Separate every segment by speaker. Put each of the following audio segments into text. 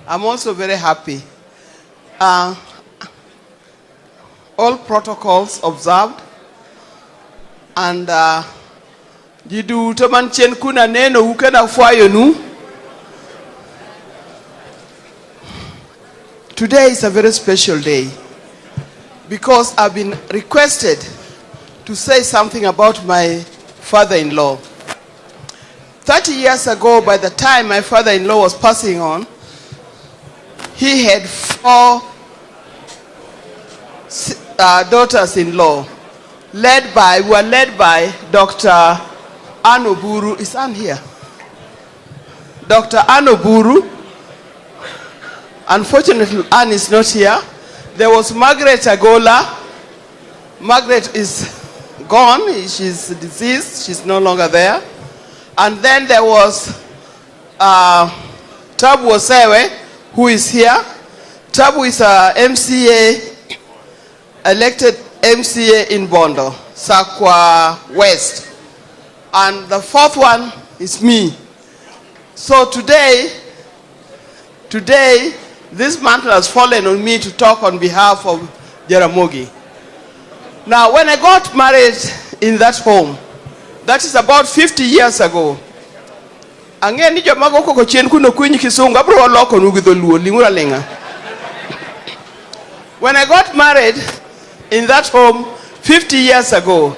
Speaker 1: I'm also very happy. All protocols observed, and jidu taman chen kuna neno ukena fuayo nu. Today is a very special day because I've been requested to say something about my father-in-law. 30 years ago, by the time my father-in-law was passing on, he had 4 daughters-in-law, who were led by Dr. Anoburu. Is Ann here? Dr. Anoburu. Unfortunately, Ann is not here. There was Margaret Agola. Margaret is gone. She's deceased. She's no longer there. And then there was Tabu Osewe, who is here. Tabu is a MCA, elected MCA in Bondo, Sakwa West. And the 4th one is me. So today, this mantle has fallen on me to talk on behalf of Jaramogi. Now, when I got married in that home, that is about 50 years ago. When I got married in that home 50 years ago,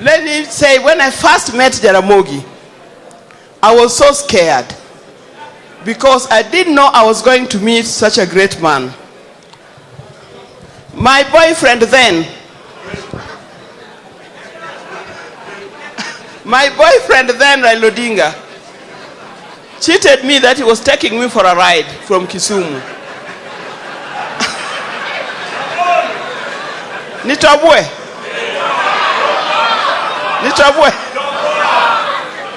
Speaker 1: let me say, when I first met Jaramogi, I was so scared because I didn't know I was going to meet such a great man. My boyfriend then, Raila Odinga, cheated me that he was taking me for a ride from Kisumu. Nitabwe.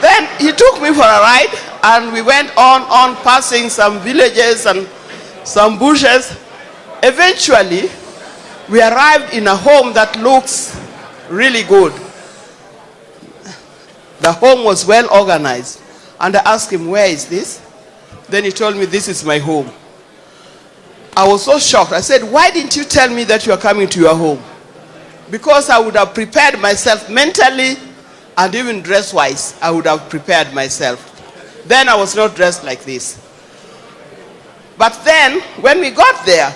Speaker 1: Then he took me for a ride and we went on passing some villages and some bushes. Eventually, we arrived in a home that looks really good. The home was well organized. And I asked him, where is this? Then he told me, this is my home. I was so shocked. I said, why didn't you tell me that you are coming to your home? Because I would have prepared myself mentally and even dress-wise, I would have prepared myself. Then I was not dressed like this. But then, when we got there,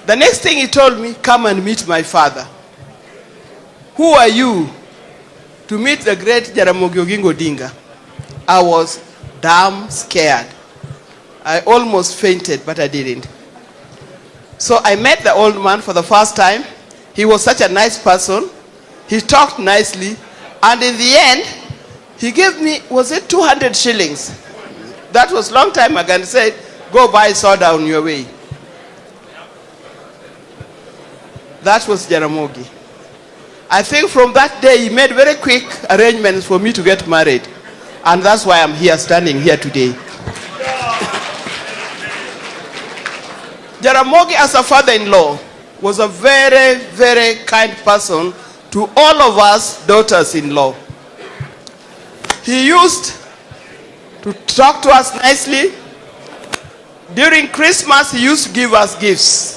Speaker 1: the next thing he told me, come and meet my father. Who are you to meet the great Jaramogi Odinga? I was damn scared. I almost fainted, but I didn't. So I met the old man for the first time. He was such a nice person. He talked nicely. And in the end, he gave me, was it 200 shillings? That was a long time ago. And he said, go buy soda on your way. That was Jaramogi. I think from that day, he made very quick arrangements for me to get married. And that's why I'm here, standing here today. Jaramogi, as a father-in-law, was a very, very kind person to all of us daughters-in-law. He used to talk to us nicely. During Christmas, he used to give us gifts.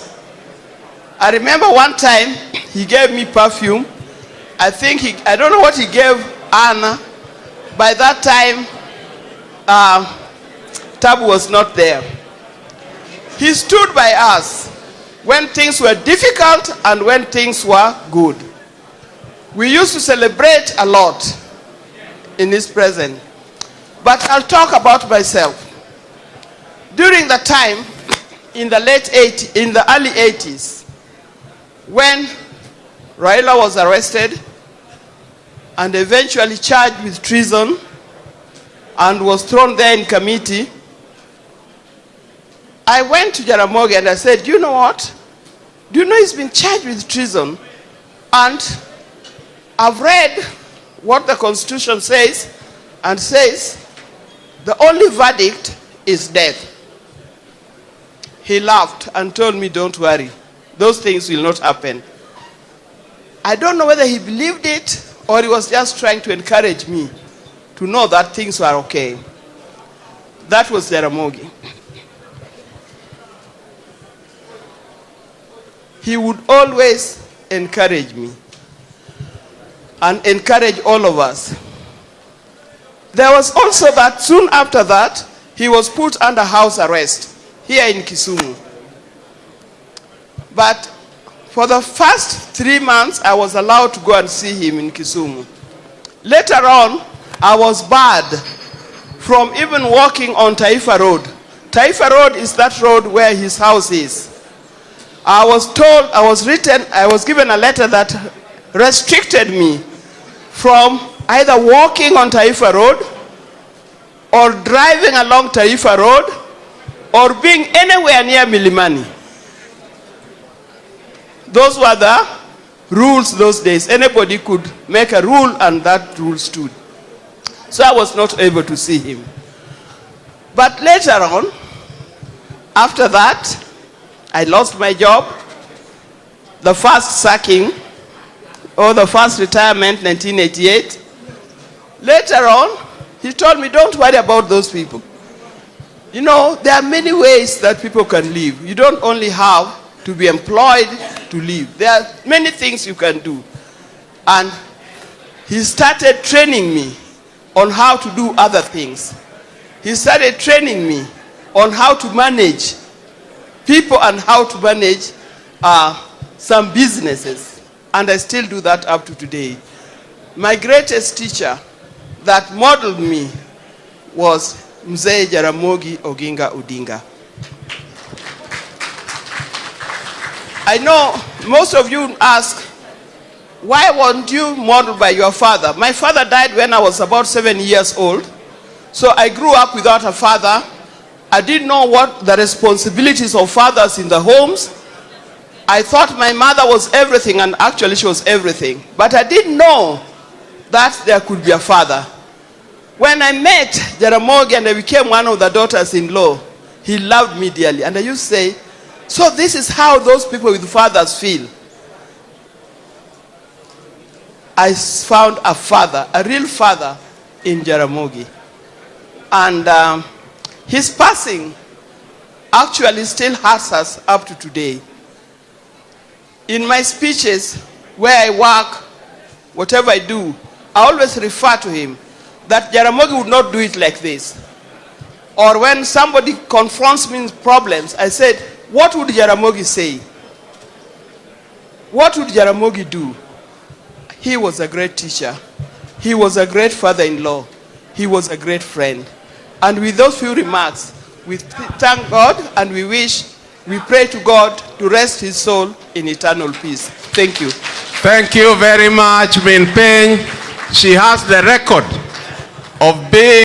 Speaker 1: I remember one time, he gave me perfume. I don't know what he gave Anna. By that time, Tabu was not there. He stood by us when things were difficult and when things were good. We used to celebrate a lot in his presence. But I'll talk about myself. During the time, in the early 80s, when Raila was arrested and eventually charged with treason and was thrown there in committee, I went to Jaramogi and I said, you know what? Do you know he's been charged with treason? And I've read what the Constitution says, and says the only verdict is death. He laughed and told me, don't worry. Those things will not happen. I don't know whether he believed it or he was just trying to encourage me to know that things were okay. That was Jaramogi. He would always encourage me and encourage all of us. There was also that soon after that, he was put under house arrest here in Kisumu. But for the first 3 months, I was allowed to go and see him in Kisumu. Later on, I was barred from even walking on Taifa Road. Taifa Road is that road where his house is. I was told, I was given a letter that restricted me from either walking on Taifa Road or driving along Taifa Road or being anywhere near Milimani. Those were the rules those days. Anybody could make a rule and that rule stood. So I was not able to see him. But later on, after that, I lost my job. The first sacking, or the first retirement, 1988. Later on, he told me, don't worry about those people. You know, there are many ways that people can live. You don't only have to be employed to live. There are many things you can do. And he started training me on how to do other things. He started training me on how to manage people and how to manage some businesses. And I still do that up to today. My greatest teacher that modeled me was Mzee Jaramogi Oginga Odinga. I know most of you ask, why weren't you modeled by your father? My father died when I was about 7 years old. So I grew up without a father. I didn't know what the responsibilities of fathers in the homes. I thought my mother was everything, and actually she was everything. But I didn't know that there could be a father. When I met Jaramogi and I became one of the daughters-in-law, he loved me dearly. And I used to say, so this is how those people with fathers feel. I found a father, a real father in Jaramogi. And his passing actually still hurts us up to today. In my speeches, where I work, whatever I do, I always refer to him, that Jaramogi would not do it like this. Or when somebody confronts me with problems, I said, what would Jaramogi say? What would Jaramogi do? He was a great teacher. He was a great father-in-law. He was a great friend. And with those few remarks, we thank God and we pray to God to rest his soul in eternal peace. Thank you.
Speaker 2: Thank you very much, Min Peng. She has the record of being